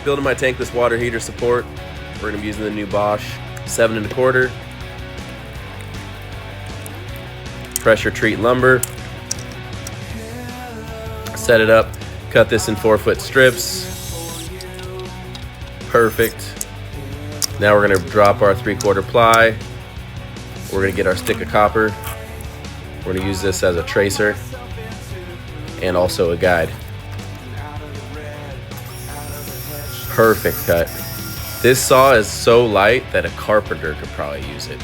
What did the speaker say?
Building my tankless water heater support. We're gonna be using the new Bosch 7 1/4. Pressure treat lumber. Set it up, cut this in 4-foot strips. Perfect. Now we're gonna drop our 3/4 ply. We're gonna get our stick of copper. We're gonna use this as a tracer and also a guide. Perfect cut. This saw is so light that a carpenter could probably use it.